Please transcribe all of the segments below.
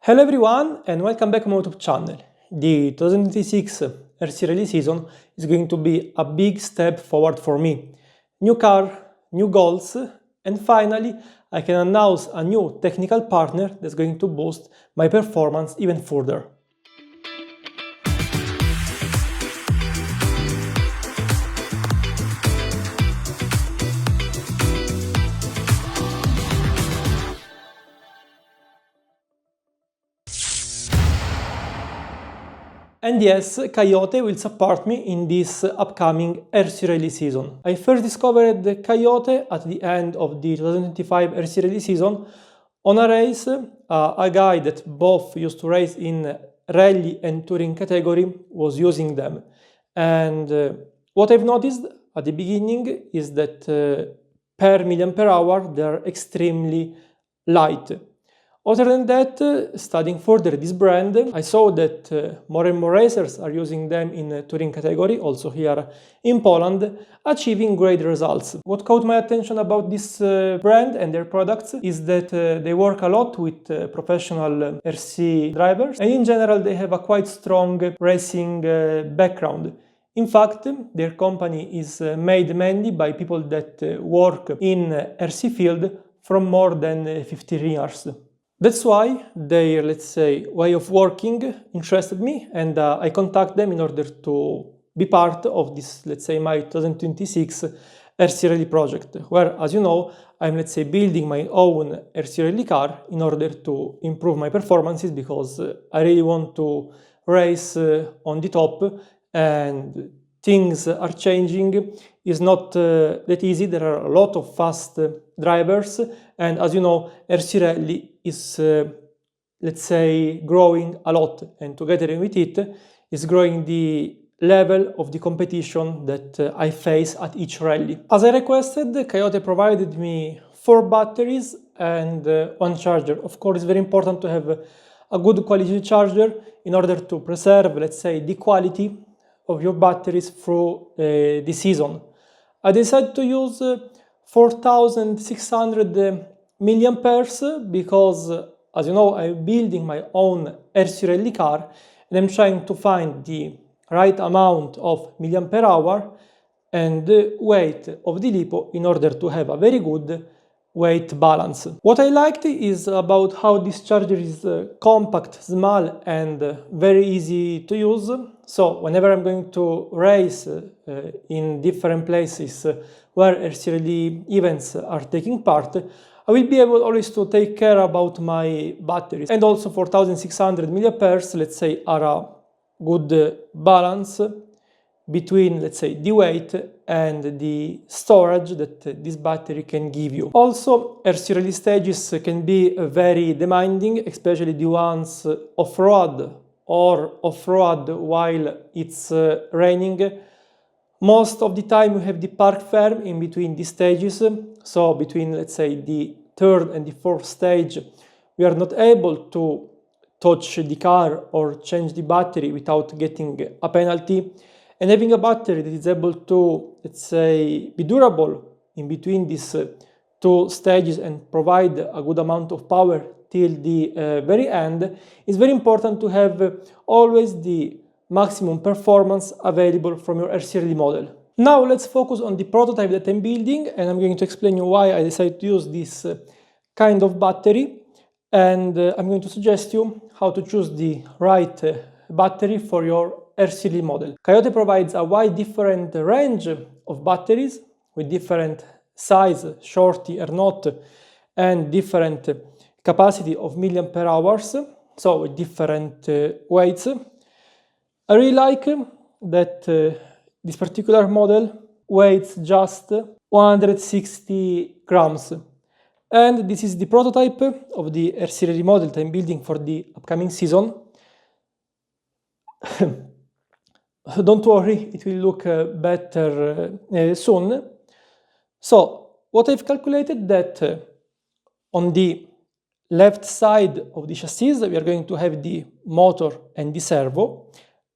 Hello everyone and welcome back to my YouTube channel. The 2026 RC Rally season is going to be a big step forward for me. New car, new goals, and finally I can announce a new technical partner that's going to boost my performance even further. And yes, Cayote will support me in this upcoming RC Rally season. I first discovered Cayote at the end of the 2025 RC Rally season on a race. A guy that both used to race in rally and touring category was using them. And what I've noticed at the beginning is that per million per hour they're extremely light. Other than that, studying further this brand, I saw that more and more racers are using them in touring category, also here in Poland, achieving great results. What caught my attention about this brand and their products is that they work a lot with professional RC drivers, and in general they have a quite strong racing background. In fact, their company is made mainly by people that work in RC field from more than 15 years. That's why their, let's say, way of working interested me, and I contact them in order to be part of this, let's say, my 2026 RC Rally project, where, as you know, I'm, let's say, building my own RC Rally car in order to improve my performances, because I really want to race on the top, and things are changing. It's not that easy. There are a lot of fast drivers, and as you know, RC Rally is, let's say, growing a lot, and together with it is growing the level of the competition that I face at each rally. As I requested, Cayote provided me 4 batteries and 1 charger. Of course, it's very important to have a good quality charger in order to preserve, let's say, the quality of your batteries through the season. I decided to use 4600 milliamperes because, as you know, I'm building my own RC Rally car, and I'm trying to find the right amount of milliampere hour and the weight of the lipo in order to have a very good weight balance. What I liked is about how this charger is compact, small, and very easy to use. So whenever I'm going to race in different places where RC Rally events are taking part, I will be able always to take care about my batteries. And also 4600 milliamperes, let's say, are a good balance between, let's say, the weight and the storage that this battery can give you. Also, RC Rally stages can be very demanding, especially the ones off-road or off-road while it's raining. Most of the time we have the park firm in between the stages, so between, let's say, the 3rd and the 4th stage we are not able to touch the car or change the battery without getting a penalty. And having a battery that is able to, let's say, be durable in between these 2 stages and provide a good amount of power till the very end is very important to have always the maximum performance available from your RC Rally model. Now let's focus on the prototype that I'm building, and I'm going to explain you why I decided to use this kind of battery, and I'm going to suggest you how to choose the right battery for your RC Rally model. Cayote provides a wide different range of batteries with different size, shorty or not, and different capacity of milliampere hours, so with different weights. I really like that this particular model weighs just 160 grams. And this is the prototype of the RC Rally model that I'm building for the upcoming season. Don't worry, it will look better soon. So, what I've calculated that on the left side of the chassis we are going to have the motor and the servo,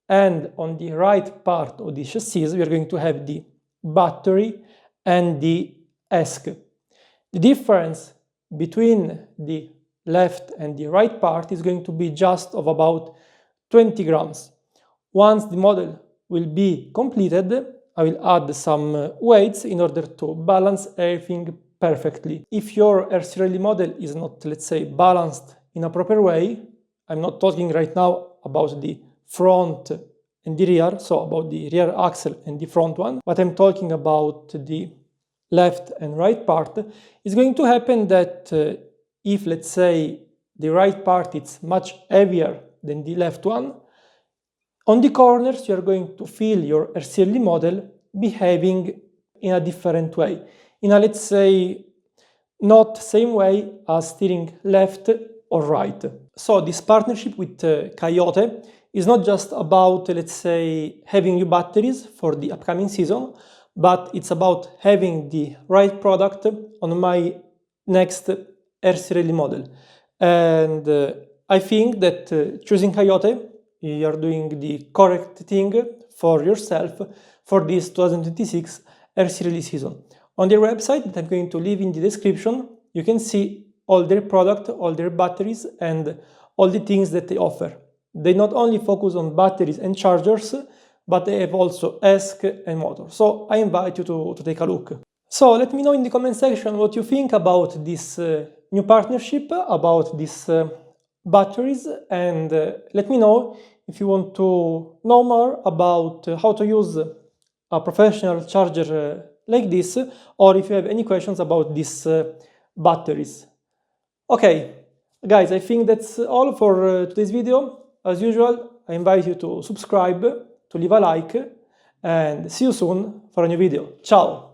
and on the right part of the chassis we are going to have the battery and the ESC. The difference between the left and the right part is going to be just of about 20 grams. Once the model will be completed, I will add some weights in order to balance everything perfectly. If your RC model is not, let's say, balanced in a proper way, I'm not talking right now about the front and the rear, so about the rear axle and the front one, but I'm talking about the left and right part, it's going to happen that if, let's say, the right part is much heavier than the left one, on the corners you are going to feel your RCLE model behaving in a different way, in a, let's say, not same way as steering left or right. So this partnership with Cayote is not just about, let's say, having new batteries for the upcoming season, but it's about having the right product on my next RC model. And I think that choosing Cayote, you are doing the correct thing for yourself for this 2026 RC season. On their website that I'm going to leave in the description, you can see all their product, all their batteries, and all the things that they offer. They not only focus on batteries and chargers, but they have also ESC and motor. So I invite you to take a look. So let me know in the comment section what you think about this new partnership, about these batteries, and let me know if you want to know more about how to use a professional charger like this, or if you have any questions about these batteries. Okay, guys, I think that's all for today's video. As usual, I invite you to subscribe, to leave a like, and see you soon for a new video. Ciao!